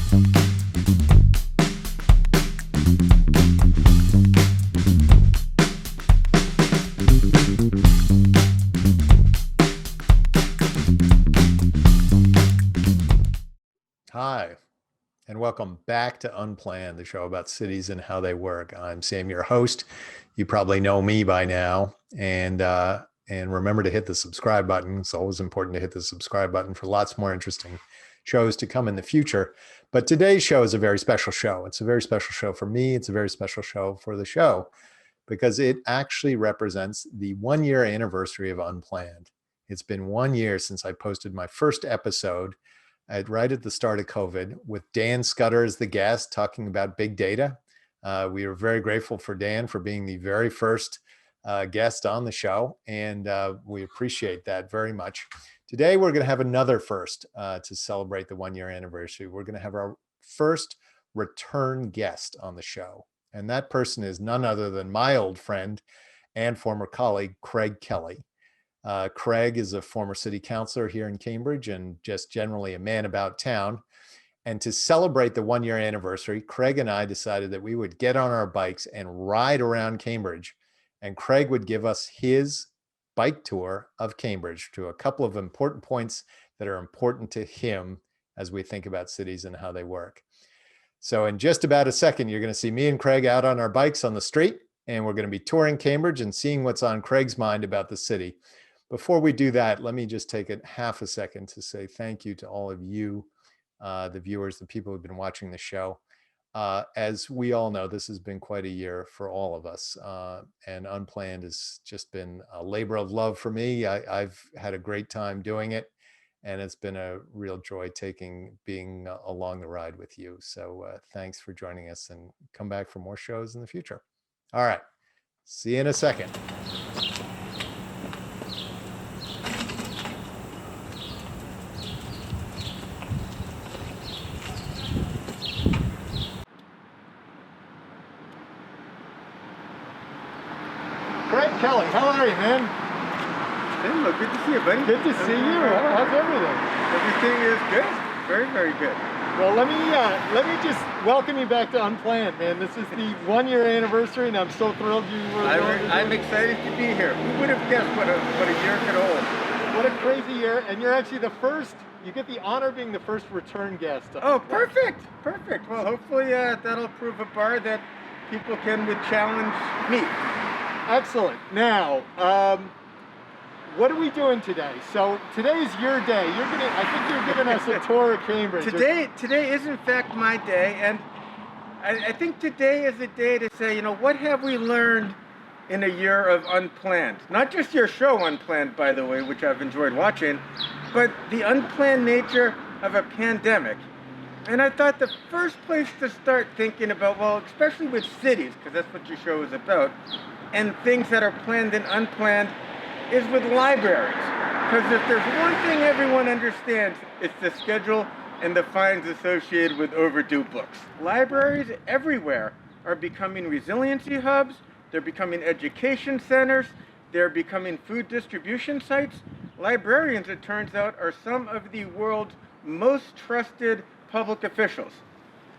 Hi, and welcome back to Unplanned, the show about cities and how they work. I'm Sam, your host. You probably know me by now, and remember to hit the subscribe button. It's always important to hit the subscribe button for lots more interesting shows to come in the future. But today's show is a very special show. It's a very special show for me. It's a very special show for the show because it actually represents the 1-year anniversary of Unplanned. It's been 1 year since I posted my first episode right at the start of COVID with Dan Scudder as the guest talking about big data. We are very grateful for Dan for being the very first guest on the show, and we appreciate that very much. Today, we're going to have another first to celebrate the 1-year anniversary. We're going to have our first return guest on the show, and that person is none other than my old friend and former colleague, Craig Kelley. Craig is a former city councillor here in Cambridge and just generally a man about town. And to celebrate the 1-year anniversary, Craig and I decided that we would get on our bikes and ride around Cambridge. And Craig would give us his bike tour of Cambridge to a couple of important points that are important to him as we think about cities and how they work. So in just about a second, you're going to see me and Craig out on our bikes on the street, and we're going to be touring Cambridge and seeing what's on Craig's mind about the city. Before we do that, let me just take half a second to say thank you to all of you, the viewers, the people who've been watching the show. As we all know, this has been quite a year for all of us, and Unplanned has just been a labor of love for me. I've had a great time doing it, and it's been a real joy being along the ride with you. So thanks for joining us, and come back for more shows in the future. All right, see you in a second. Craig Kelley, how are you, man? Hello, good to see you, buddy. Good to see you. How's everything? Everything is good. Very, very good. Well, let me just welcome you back to Unplanned, man. This is the 1-year anniversary, and I'm so thrilled you were. I'm excited to be here. Who would have guessed what a year could hold? What a crazy year, and you're actually the first. You get the honor of being the first return guest. Oh, perfect, perfect. Well, hopefully that'll prove a bar that people can challenge me. Excellent. Now, what are we doing today? So today's your day. I think you're giving us a tour of Cambridge. Today is in fact my day, and I think today is a day to say, what have we learned in a year of Unplanned? Not just your show Unplanned, by the way, which I've enjoyed watching, but the unplanned nature of a pandemic. And I thought the first place to start thinking about, well, especially with cities, because that's what your show is about, and things that are planned and unplanned, is with libraries. Because if there's one thing everyone understands, it's the schedule and the fines associated with overdue books. Libraries everywhere are becoming resiliency hubs, they're becoming education centers, they're becoming food distribution sites. Librarians, it turns out, are some of the world's most trusted public officials.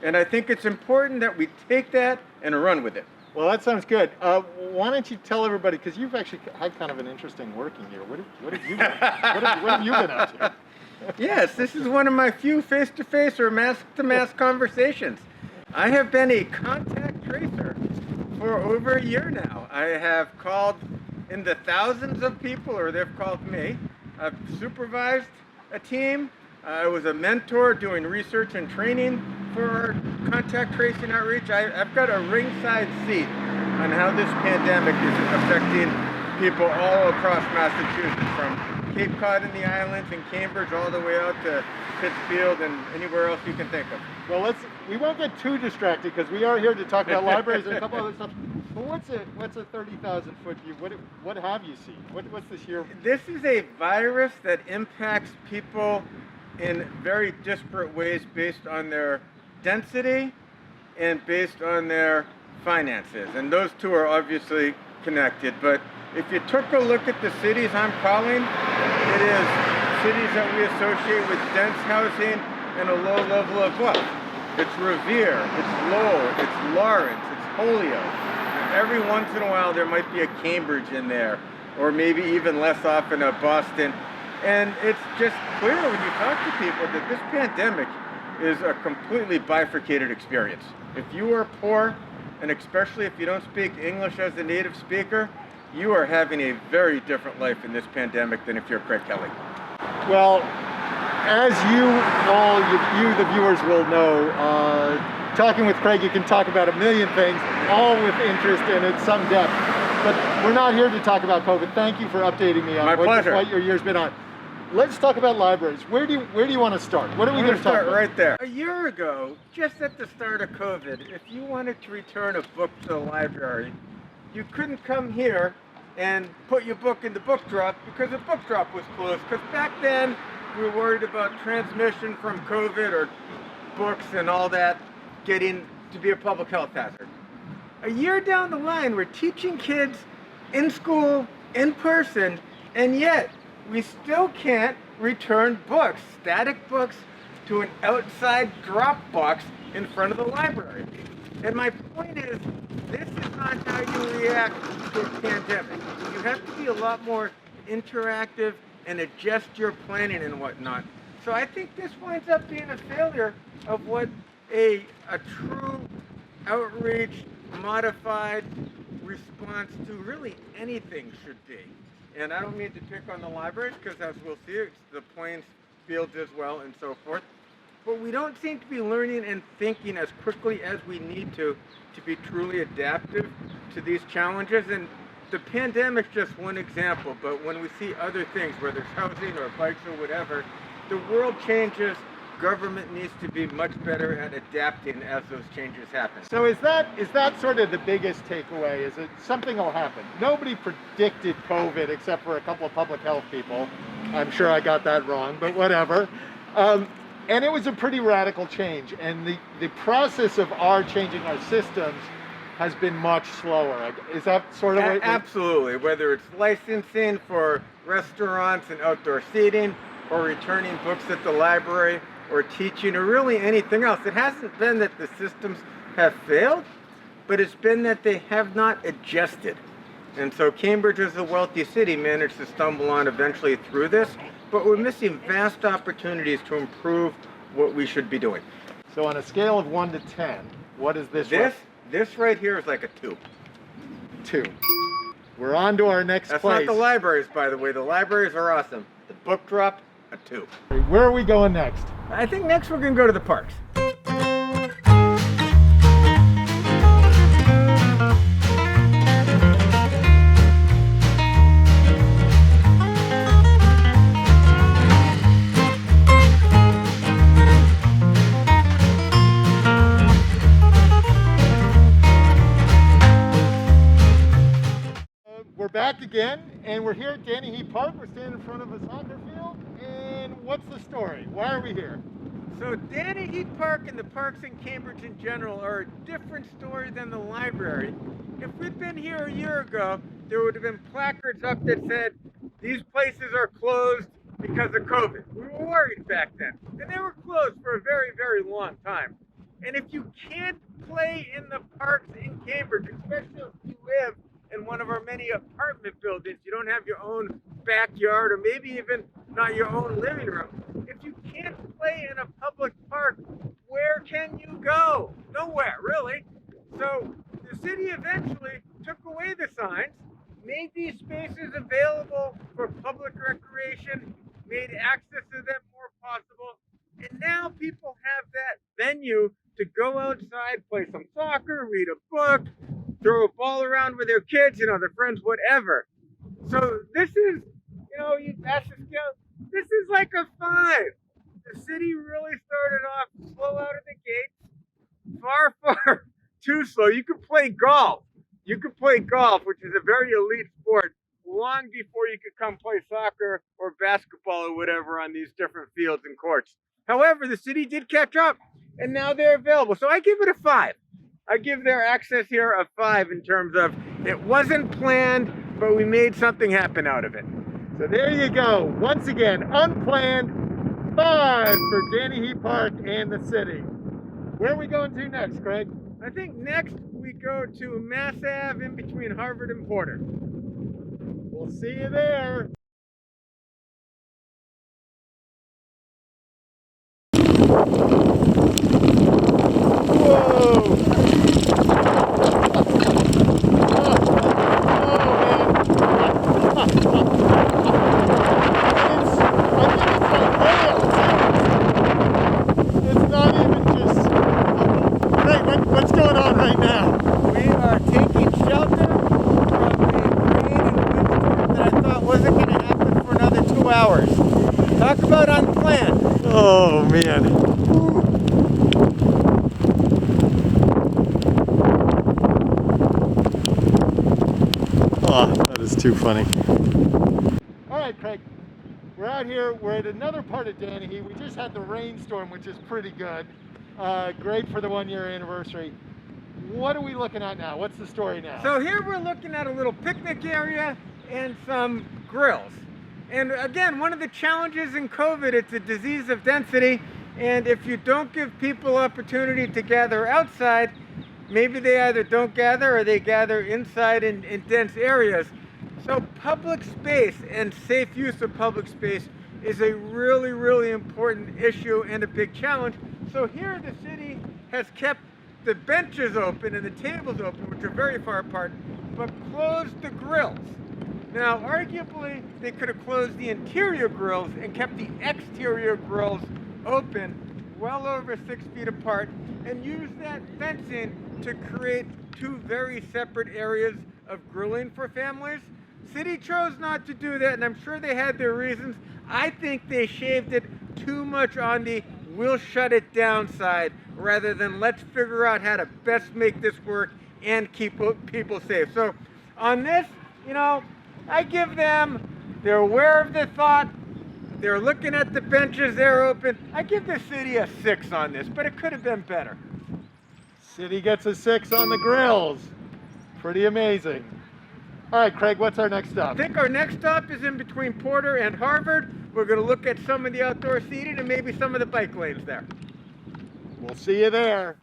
And I think it's important that we take that and run with it. Well, that sounds good. Why don't you tell everybody, because you've actually had kind of an interesting working year. What have you been up to? Yes, this is one of my few face-to-face or mask-to-mask conversations. I have been a contact tracer for over a year now. I have called in the thousands of people, or they've called me. I've supervised a team. I was a mentor doing research and training for our contact tracing outreach. I've got a ringside seat on how this pandemic is affecting people all across Massachusetts, from Cape Cod and the islands and Cambridge all the way out to Pittsfield and anywhere else you can think of. Well, we won't get too distracted because we are here to talk about libraries and a couple other stuff. But what's a 30,000 foot view? What have you seen? What's this year? This is a virus that impacts people in very disparate ways based on their density and based on their finances. And those two are obviously connected. But if you took a look at the cities I'm calling, it is cities that we associate with dense housing and a low level of wealth. it's Revere, it's Lowell, it's Lawrence, it's Holyoke. And every once in a while there might be a Cambridge in there, or maybe even less often a Boston. And it's just clear when you talk to people that this pandemic is a completely bifurcated experience. If you are poor, and especially if you don't speak English as a native speaker, you are having a very different life in this pandemic than if you're Craig Kelley. Well, as you the viewers will know, talking with Craig, you can talk about a million things, all with interest and at some depth. But we're not here to talk about COVID. Thank you for updating me on what your year's been on. Let's talk about libraries. Where do you want to start? What are we going to talk about? Right there. A year ago, just at the start of COVID, if you wanted to return a book to the library, you couldn't come here and put your book in the book drop because the book drop was closed. Because back then, we were worried about transmission from COVID or books and all that getting to be a public health hazard. A year down the line, we're teaching kids in school, in person, and yet we still can't return books, static books, to an outside drop box in front of the library. And my point is, this is not how you react to a pandemic. You have to be a lot more interactive and adjust your planning and whatnot. So I think this winds up being a failure of what a true outreach, modified response to really anything should be. And I don't mean to pick on the libraries, because as we'll see, it's the Plains fields as well and so forth. But we don't seem to be learning and thinking as quickly as we need to be truly adaptive to these challenges. And the pandemic's just one example, but when we see other things, whether it's housing or bikes or whatever, the world changes. Government needs to be much better at adapting as those changes happen. So is that sort of the biggest takeaway? Is it something will happen? Nobody predicted COVID except for a couple of public health people. I'm sure I got that wrong, but whatever. And it was a pretty radical change. And the process of changing our systems has been much slower. Is that sort of what? Absolutely. Whether it's licensing for restaurants and outdoor seating, or returning books at the library, or teaching, or really anything else. It hasn't been that the systems have failed, but it's been that they have not adjusted. And so Cambridge, as a wealthy city, managed to stumble on eventually through this, but we're missing vast opportunities to improve what we should be doing. So on a scale of 1 to 10, what is this? This right here is like a 2. 2. We're on to our next place. That's not the libraries, by the way. The libraries are awesome. The book drop, a 2. Where are we going next? I think next we're going to go to the parks. We're back again, and we're here at Danny Heat Park. We're standing in front of a soccer field. And what's the story? Why are we here? So Danny Heat Park and the parks in Cambridge in general are a different story than the library. If we'd been here a year ago, there would have been placards up that said, these places are closed because of COVID. We were worried back then. And they were closed for a very, very long time. And if you can't play in the parks in Cambridge, especially if you live in one of our many apartment buildings, you don't have your own backyard, or maybe even not your own living room. If you can't play in a public park, where can you go? Nowhere, really. So the city eventually took away the signs, made these spaces available for public recreation, made access to them more possible, and now people have that venue to go outside, play some soccer, read a book, throw a ball around with their kids, their friends, whatever. So this is, you ask the scale, this is like a 5. The city really started off slow out of the gates, far too slow. You could play golf. Which is a very elite sport, long before you could come play soccer or basketball or whatever on these different fields and courts. However, the city did catch up, and now they're available. So I give it a 5. I give their access here a 5 in terms of it wasn't planned, but we made something happen out of it. So there you go. Once again, unplanned 5 for Danny Heat Park and the city. Where are we going to next, Craig? I think next we go to Mass Ave in between Harvard and Porter. We'll see you there. What's going on right now? We are taking shelter from a rain and windstorm that I thought wasn't going to happen for another 2 hours. Talk about unplanned. Oh man. Oh, that is too funny. All right, Craig. We're out here. We're at another part of Danahy. We just had the rainstorm, which is pretty good. Great for the 1-year anniversary. What are we looking at now? What's the story now? So here we're looking at a little picnic area and some grills. And again, one of the challenges in COVID, it's a disease of density. And if you don't give people opportunity to gather outside, maybe they either don't gather or they gather inside in dense areas. So public space and safe use of public space is a really, really important issue and a big challenge. So here the city has kept the benches open and the tables open, which are very far apart, but closed the grills. Now, arguably, they could have closed the interior grills and kept the exterior grills open well over 6 feet apart and used that fencing to create 2 very separate areas of grilling for families. City chose not to do that, and I'm sure they had their reasons. I think they shaved it too much on the we'll shut it down side rather than let's figure out how to best make this work and keep people safe. So on this, you know, I give them, they're aware of the thought, they're looking at the benches, they're open. I give the city a 6 on this, but it could have been better. City gets a 6 on the grills. Pretty amazing. All right, Craig, what's our next stop? I think our next stop is in between Porter and Harvard. We're going to look at some of the outdoor seating and maybe some of the bike lanes there. We'll see you there.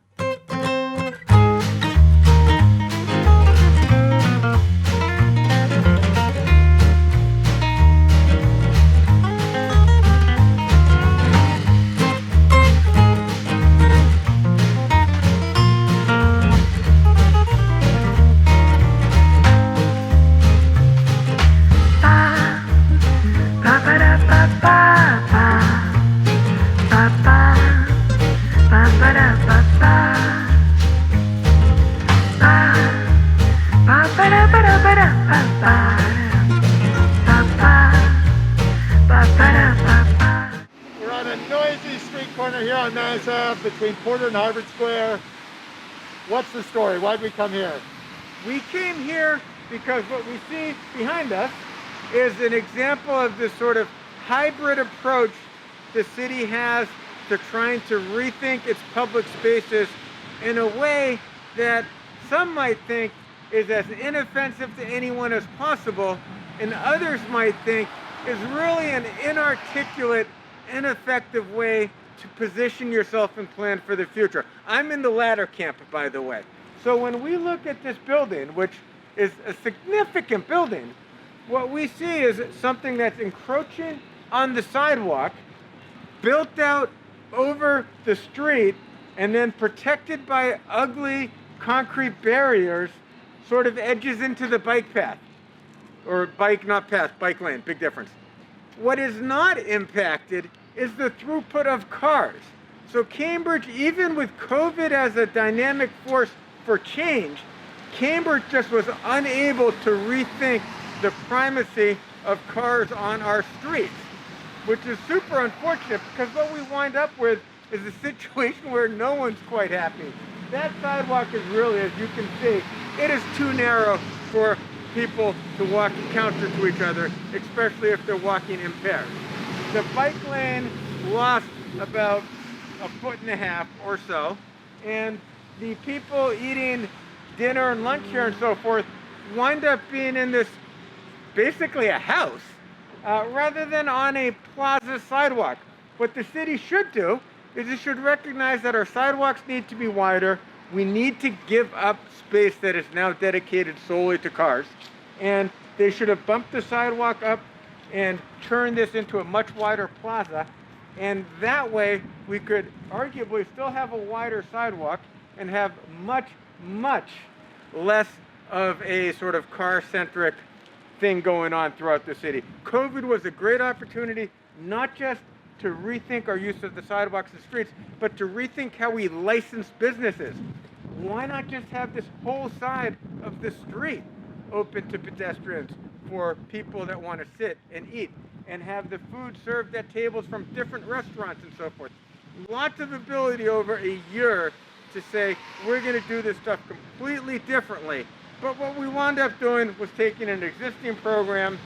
We're on a noisy street corner here on Mass Ave between Porter and Harvard Square. What's the story? Why'd we come here? We came here because what we see behind us is an example of this sort of hybrid approach the city has to trying to rethink its public spaces in a way that some might think is as inoffensive to anyone as possible, and others might think is really an inarticulate, ineffective way to position yourself and plan for the future. I'm in the latter camp, by the way. So when we look at this building, which is a significant building, what we see is something that's encroaching on the sidewalk, built out over the street, and then protected by ugly concrete barriers, sort of edges into the bike path. Or bike, not path, bike lane, big difference. What is not impacted is the throughput of cars. So Cambridge, even with COVID as a dynamic force for change, Cambridge just was unable to rethink the primacy of cars on our streets, which is super unfortunate because what we wind up with is a situation where no one's quite happy. That sidewalk is really, as you can see, it is too narrow for people to walk counter to each other, especially if they're walking in pairs. The bike lane lost about 1.5 feet or so, and the people eating dinner and lunch here and so forth wind up being in this, basically a house, rather than on a plaza sidewalk. What the city should do is it should recognize that our sidewalks need to be wider. We need to give up space that is now dedicated solely to cars. And they should have bumped the sidewalk up and turned this into a much wider plaza. And that way we could arguably still have a wider sidewalk and have much, much less of a sort of car-centric thing going on throughout the city. COVID was a great opportunity, not just to rethink our use of the sidewalks and streets, but to rethink how we license businesses. Why not just have this whole side of the street open to pedestrians for people that want to sit and eat, and have the food served at tables from different restaurants and so forth? Lots of ability over a year to say, we're going to do this stuff completely differently. But what we wound up doing was taking an existing program,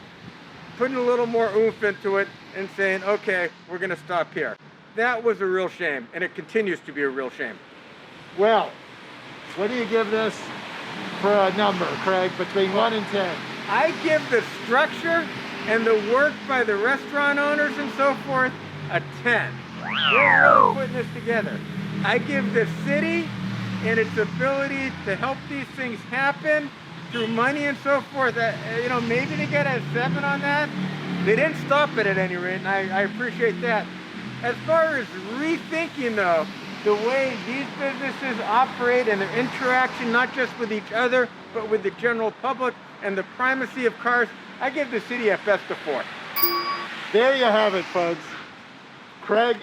putting a little more oomph into it, and saying, okay, we're going to stop here. That was a real shame, and it continues to be a real shame. Well, what do you give this for a number, Craig, between 1 and 10? I give the structure and the work by the restaurant owners and so forth a 10. We're really putting this together. I give the city and its ability to help these things happen through money and so forth, maybe they get a 7 on that. They didn't stop it at any rate, and I appreciate that. As far as rethinking, though, the way these businesses operate and their interaction, not just with each other, but with the general public and the primacy of cars, I give the city at best a 4. There you have it, folks. Craig,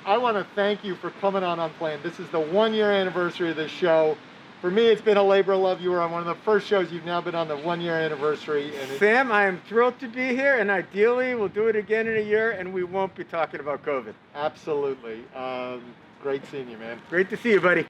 I want to thank you for coming on Unplanned. This is the 1-year anniversary of this show. For me, it's been a labor of love. You were on one of the first shows. You've now been on the 1-year anniversary. And Sam, I am thrilled to be here, and ideally we'll do it again in a year, and we won't be talking about COVID. Absolutely. Great seeing you, man. Great to see you, buddy.